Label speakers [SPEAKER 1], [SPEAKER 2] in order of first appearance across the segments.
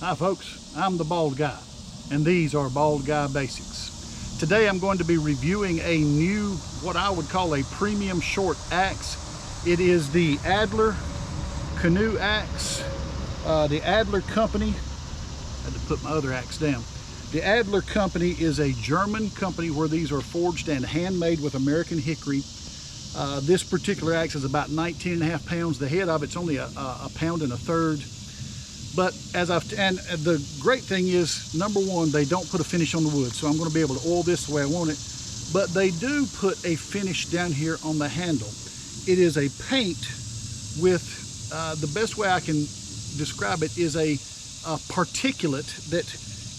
[SPEAKER 1] Hi folks, I'm the Bald Guy, and these are Bald Guy Basics. Today I'm going to be reviewing a new, what I would call a premium short axe. It is the Adler Canoe axe. The Adler company, I had to put my other axe down. The Adler company is a German company where these are forged and handmade with American hickory. This particular axe is about 19.5 pounds. The head of it's only a pound and a third. But and the great thing is, number one, they don't put a finish on the wood, so I'm going to be able to oil this the way I want it. But they do put a finish down here on the handle. It is a paint with, the best way I can describe it is a particulate that,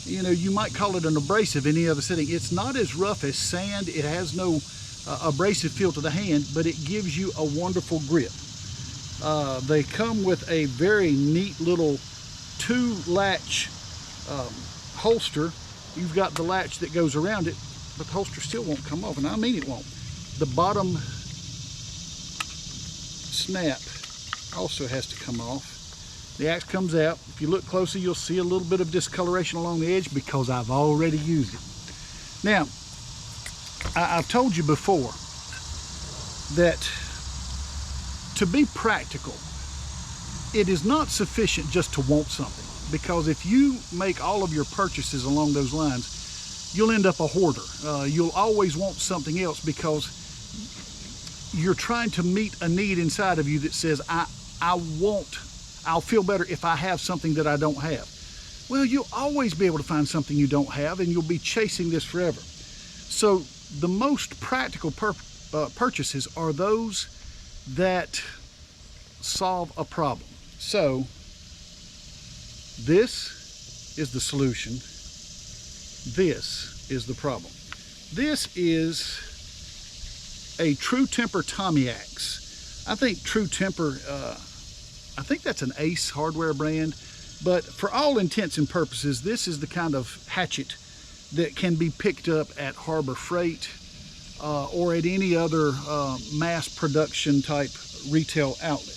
[SPEAKER 1] you know, you might call it an abrasive in any other setting. It's not as rough as sand. It has no abrasive feel to the hand, but it gives you a wonderful grip. They come with a very neat little 2-latch holster. You've got the latch that goes around it, but the holster still won't come off, and I mean it won't. The bottom snap also has to come off. The axe comes out. If you look closely, you'll see a little bit of discoloration along the edge because I've already used it. Now, I've told you before that to be practical, it is not sufficient just to want something, because if you make all of your purchases along those lines, you'll end up a hoarder. You'll always want something else because you're trying to meet a need inside of you that says, I'll feel better if I have something that I don't have. Well, you'll always be able to find something you don't have, and you'll be chasing this forever. So the most practical purchases are those that solve a problem. So this is the solution. This is the problem. This is a True Temper Tommy axe. I think True Temper, I think that's an Ace hardware brand, but for all intents and purposes, this is the kind of hatchet that can be picked up at Harbor Freight or at any other mass production type retail outlet.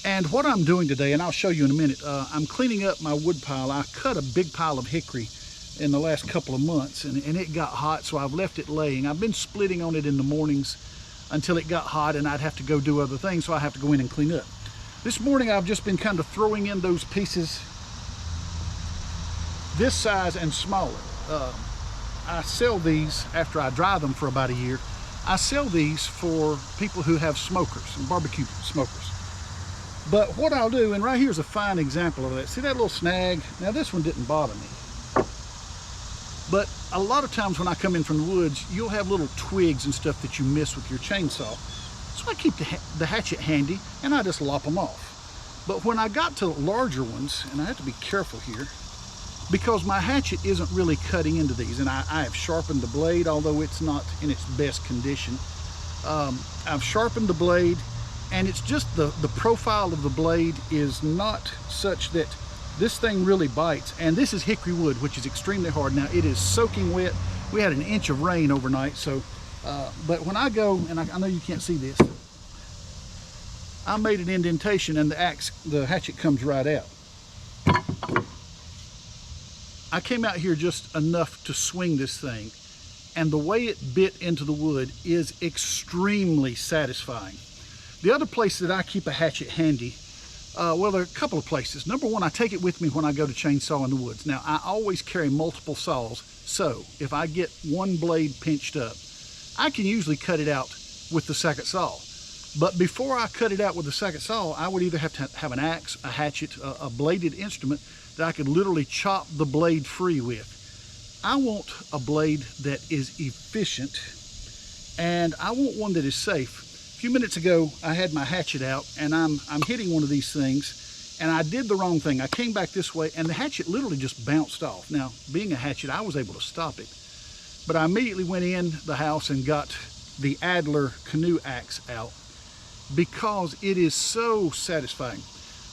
[SPEAKER 1] And what I'm doing today, and I'll show you in a minute, I'm cleaning up my wood pile. I cut a big pile of hickory in the last couple of months, and it got hot, so I've left it laying. I've been splitting on it in the mornings until it got hot, and I'd have to go do other things, so I have to go in and clean up. This morning I've just been kind of throwing in those pieces this size and smaller. I sell these after I dry them for about a year. I sell these for people who have smokers and barbecue smokers. But what I'll do, and right here's a fine example of that. See that little snag? Now this one didn't bother me. But a lot of times when I come in from the woods, you'll have little twigs and stuff that you miss with your chainsaw. So I keep the hatchet handy and I just lop them off. But when I got to larger ones, and I have to be careful here, because my hatchet isn't really cutting into these, and I have sharpened the blade, although it's not in its best condition. I've sharpened the blade, and it's just the profile of the blade is not such that this thing really bites. And this is hickory wood, which is extremely hard. Now it is soaking wet. We had an inch of rain overnight, so but when I go, and I know you can't see this, I made an indentation and the hatchet comes right out. I came out here just enough to swing this thing, and the way it bit into the wood is extremely satisfying. The other place that I keep a hatchet handy, well, there are a couple of places. Number one, I take it with me when I go to chainsaw in the woods. Now, I always carry multiple saws, so if I get one blade pinched up, I can usually cut it out with the second saw. But before I cut it out with the second saw, I would either have to have an axe, a hatchet, a bladed instrument that I could literally chop the blade free with. I want a blade that is efficient, and I want one that is safe. A few minutes ago, I had my hatchet out, and I'm hitting one of these things, and I did the wrong thing. I came back this way, and the hatchet literally just bounced off. Now, being a hatchet, I was able to stop it, but I immediately went in the house and got the Adler Canoe axe out because it is so satisfying.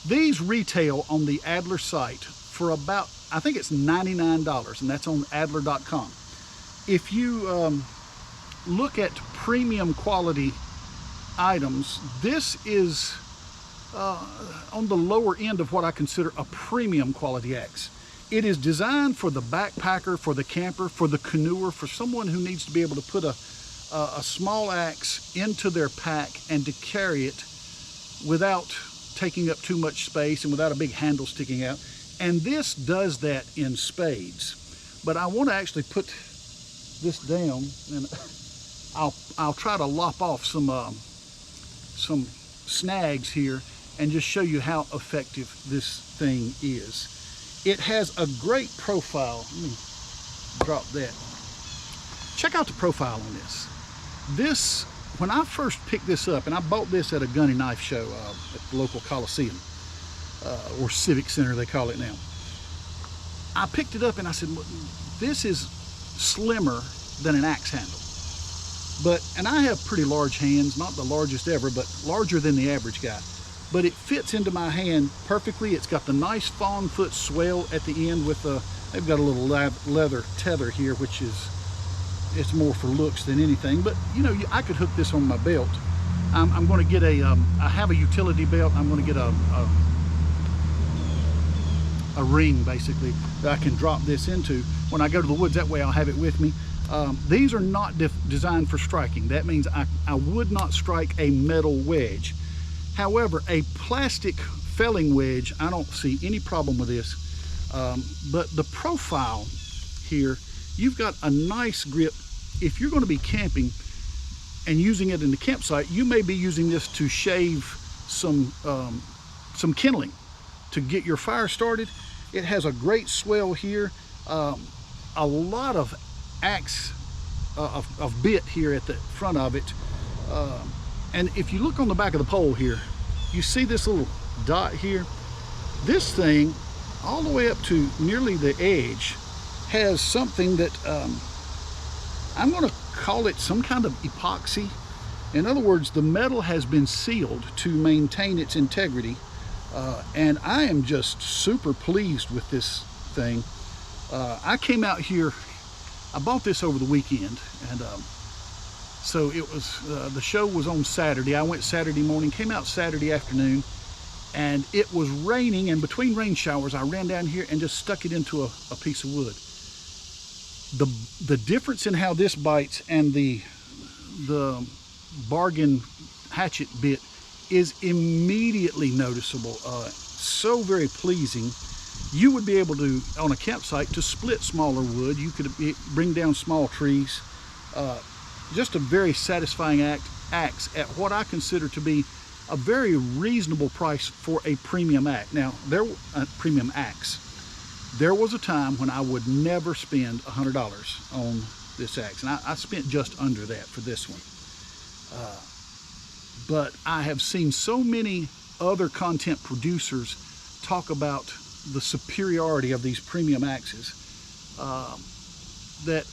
[SPEAKER 1] These retail on the Adler site for about, I think it's $99, and that's on adler.com. If you look at premium quality items, this is on the lower end of what I consider a premium quality axe. It is designed for the backpacker, for the camper, for the canoeer, for someone who needs to be able to put a small axe into their pack and to carry it without taking up too much space and without a big handle sticking out. And this does that in spades. But I want to actually put this down, and I'll try to lop off some snags here and just show you how effective this thing is. It has a great profile. Let me drop that. Check out the profile on this. This, when I first picked this up, and I bought this at a gun and knife show at the local Coliseum, or Civic Center they call it now. I picked it up and I said, this is slimmer than an axe handle. And I have pretty large hands, not the largest ever, but larger than the average guy. But it fits into my hand perfectly. It's got the nice fawn foot swell at the end with they've got a little leather tether here, which is, it's more for looks than anything. But you know, I could hook this on my belt. I'm going to get I have a utility belt. I'm going to get a ring basically that I can drop this into when I go to the woods. That way I'll have it with me. These are not designed for striking. That means I would not strike a metal wedge. However, a plastic felling wedge, I don't see any problem with this. But the profile here, you've got a nice grip. If you're going to be camping and using it in the campsite, you may be using this to shave some kindling to get your fire started. It has a great swell here, a lot of axe of bit here at the front of it, and if you look on the back of the pole here, you see this little dot here. This thing all the way up to nearly the edge has something that I'm going to call it some kind of epoxy. In other words, the metal has been sealed to maintain its integrity, and I am just super pleased with this thing. I came out here, I bought this over the weekend, and so it was, the show was on Saturday. I went Saturday morning, came out Saturday afternoon, and it was raining, and between rain showers I ran down here and just stuck it into a piece of wood. The difference in how this bites and the bargain hatchet bit is immediately noticeable. So very pleasing. You would be able to, on a campsite, to split smaller wood. You could bring down small trees. Just a very satisfying axe at what I consider to be a very reasonable price for a premium axe. Now, premium axe. There was a time when I would never spend $100 on this axe, and I spent just under that for this one. But I have seen so many other content producers talk about the superiority of these premium axes that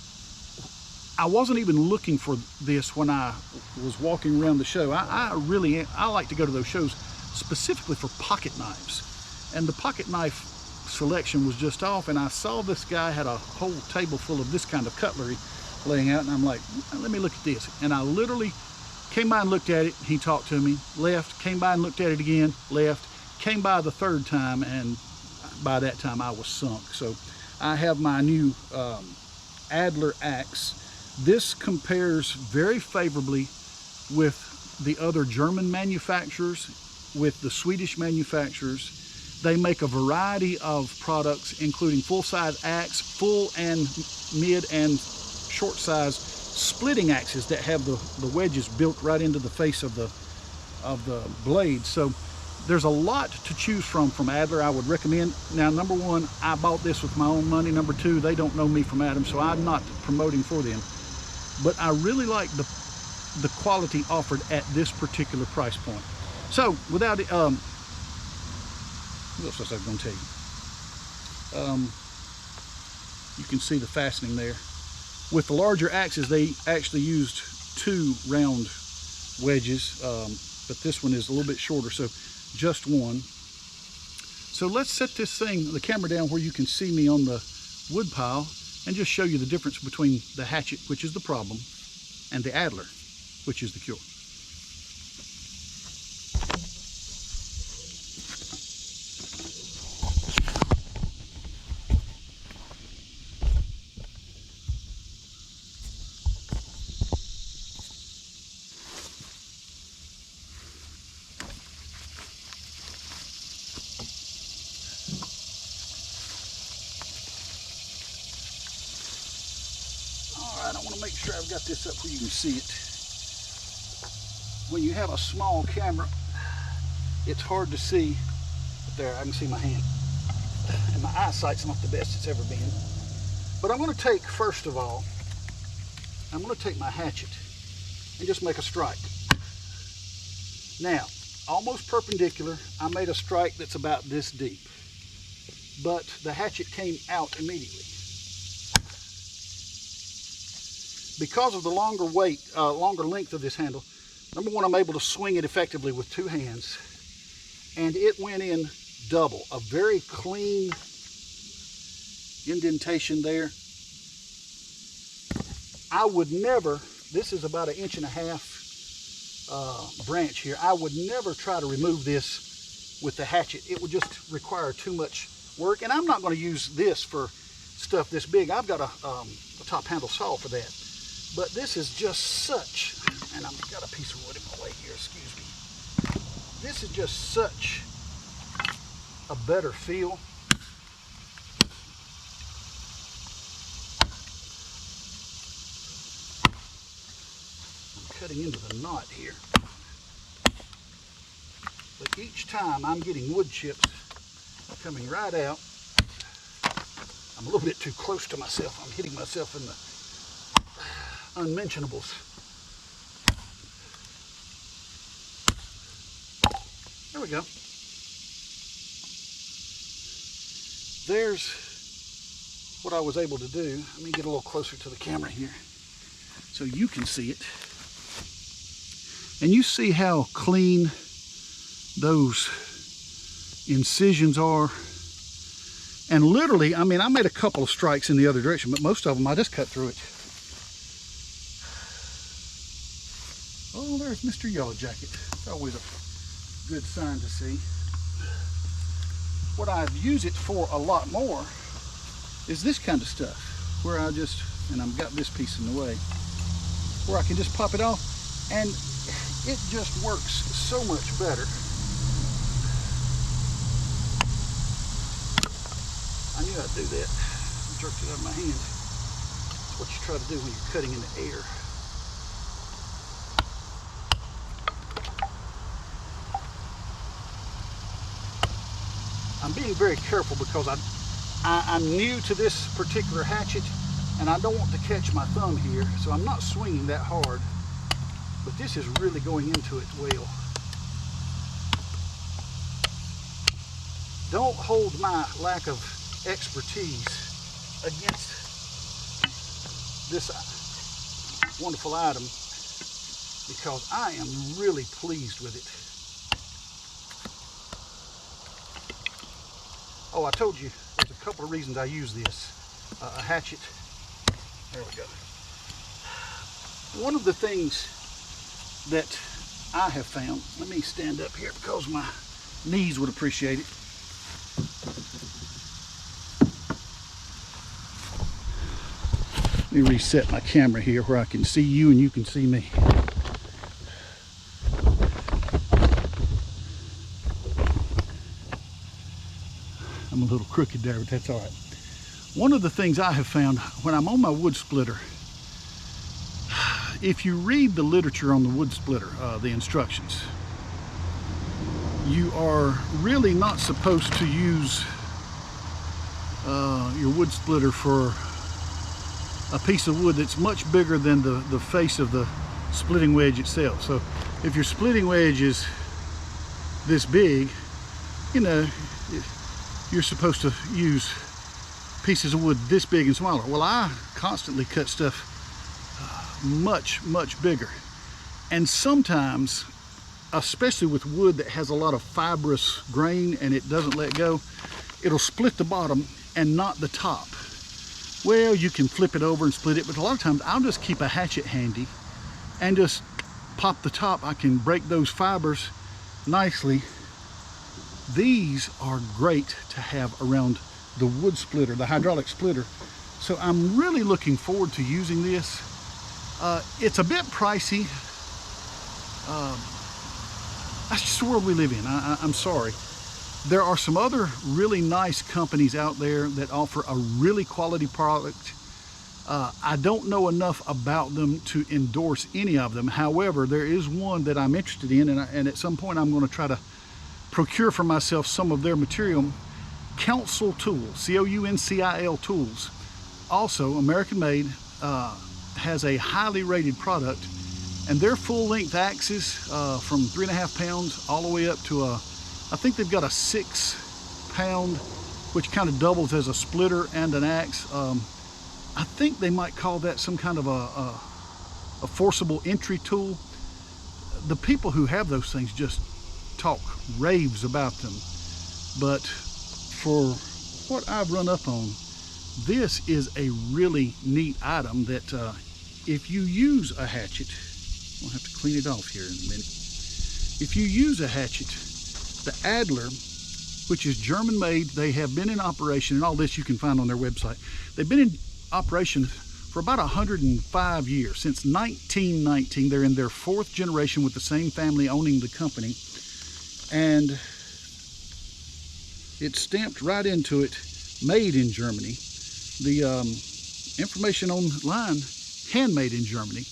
[SPEAKER 1] I wasn't even looking for this when I was walking around the show. I like to go to those shows specifically for pocket knives, and the pocket knife selection was just off, and I saw this guy had a whole table full of this kind of cutlery laying out, and I'm like, let me look at this. And I literally came by and looked at it. He talked to me, left, came by and looked at it again, left, came by the third time, and by that time I was sunk. So I have my new Adler axe. This compares very favorably with the other German manufacturers, with the Swedish manufacturers. They make a variety of products, including full-size axe, full and mid and short size splitting axes that have the wedges built right into the face of the blade. So there's a lot to choose from Adler. I would recommend. Now, number one, I bought this with my own money. Number two, they don't know me from Adam, so I'm not promoting for them. But I really like the quality offered at this particular price point. So without it, what else was I going to tell you? You can see the fastening there. With the larger axes, they actually used 2 round wedges, but this one is a little bit shorter, so just one. So let's set this thing, the camera down where you can see me on the wood pile, and just show you the difference between the hatchet, which is the problem, and the Adler, which is the cure. want to make sure I've got this up where you can see it. When you have a small camera, it's hard to see. But there, I can see my hand. And my eyesight's not the best it's ever been. But I'm going to take, first of all, I'm going to take my hatchet and just make a strike. Now, almost perpendicular, I made a strike that's about this deep. But the hatchet came out immediately. Because of the longer length of this handle, number one, I'm able to swing it effectively with two hands. And it went in double. A very clean indentation there. I would never, this is about 1.5 inch branch here. I would never try to remove this with the hatchet. It would just require too much work. And I'm not going to use this for stuff this big. I've got a top handle saw for that. But this is just such, and I've got a piece of wood in my way here, excuse me. This is just such a better feel. I'm cutting into the knot here. But each time I'm getting wood chips coming right out. I'm a little bit too close to myself. I'm hitting myself in the unmentionables. There we go. There's what I was able to do. Let me get a little closer to the camera here so you can see it. And you see how clean those incisions are. And literally, I mean, I made a couple of strikes in the other direction, but most of them I just cut through it. Oh, there's Mr. Yellow Jacket. It's always a good sign to see. What I've used it for a lot more is this kind of stuff, where I just, and I've got this piece in the way, where I can just pop it off, and it just works so much better. I knew I'd do that. I jerked it out of my hand. That's what you try to do when you're cutting in the air. I'm being very careful because I'm new to this particular hatchet and I don't want to catch my thumb here, so I'm not swinging that hard. But this is really going into it well. Don't hold my lack of expertise against this wonderful item, because I am really pleased with it. Oh, I told you there's a couple of reasons I use this. A hatchet. There we go. One of the things that I have found, let me stand up here because my knees would appreciate it. Let me reset my camera here where I can see you and you can see me. I'm a little crooked there, but that's all right. One of the things I have found when I'm on my wood splitter, if you read the literature on the wood splitter, the instructions, you are really not supposed to use your wood splitter for a piece of wood that's much bigger than the face of the splitting wedge itself. So if your splitting wedge is this big, you know, you're supposed to use pieces of wood this big and smaller. Well, I constantly cut stuff much bigger, and sometimes, especially with wood that has a lot of fibrous grain and it doesn't let go, it'll split the bottom and not the top. Well, you can flip it over and split it, but a lot of times I'll just keep a hatchet handy and just pop the top. I can break those fibers nicely. These are great to have around the wood splitter, the hydraulic splitter. So I'm really looking forward to using this. It's a bit pricey. That's just the world we live in. I'm sorry. There are some other really nice companies out there that offer a really quality product I don't know enough about them to endorse any of them. However, there is one that I'm interested in, and at some point I'm going to try to procure for myself some of their material. Council Tools, C-O-U-N-C-I-L Tools, also American made, has a highly rated product, and their full-length axes from 3.5 pounds all the way up to I think they've got a 6 pound, which kind of doubles as a splitter and an axe. I think they might call that some kind of a forcible entry tool. The people who have those things just talk raves about them. But for what I've run up on, this is a really neat item that if you use a hatchet, we'll have to clean it off here in a minute. If you use a hatchet, the Adler, which is German made, they have been in operation, and all this you can find on their website. They've been in operation for about 105 years, since 1919. They're in their 4th generation with the same family owning the company, and it's stamped right into it, made in Germany. The information online, handmade in Germany.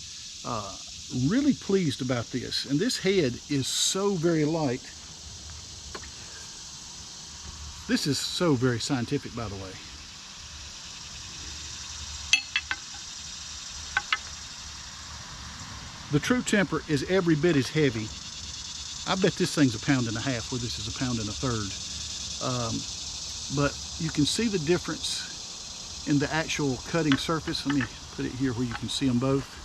[SPEAKER 1] Really pleased about this, and this head is so very light. This is so very scientific, by the way. The true temper is every bit as heavy. I bet this thing's 1.5 pounds, where this is 1.33 pounds. But you can see the difference in the actual cutting surface. Let me put it here where you can see them both.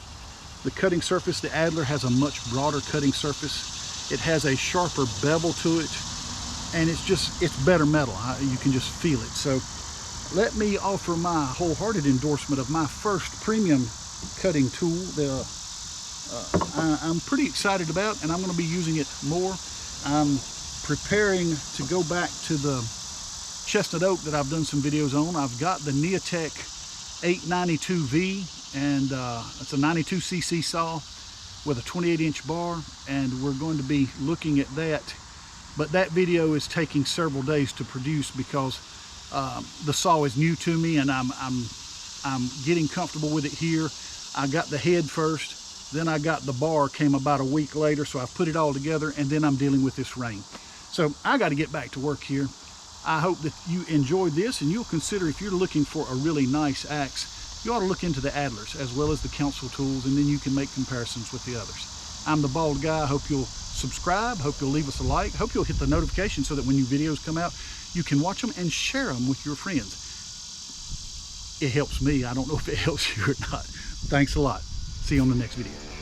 [SPEAKER 1] The cutting surface, the Adler has a much broader cutting surface. It has a sharper bevel to it, and it's better metal. You can just feel it. So let me offer my wholehearted endorsement of my first premium cutting tool. I'm pretty excited about, and I'm going to be using it more. I'm preparing to go back to the chestnut oak that I've done some videos on. I've got the Neotech 892V, and it's a 92cc saw with a 28-inch bar, and we're going to be looking at that. But that video is taking several days to produce because the saw is new to me, and I'm getting comfortable with it here. I got the head first. Then I got the bar, came about a week later, so I've put it all together, and then I'm dealing with this rain. So I got to get back to work here. I hope that you enjoyed this, and you'll consider, if you're looking for a really nice axe, you ought to look into the Adlers as well as the Council Tools, and then you can make comparisons with the others. I'm the Bald Guy. I hope you'll subscribe. Hope you'll leave us a like. Hope you'll hit the notification so that when new videos come out, you can watch them and share them with your friends. It helps me. I don't know if it helps you or not. Thanks a lot. See you on the next video.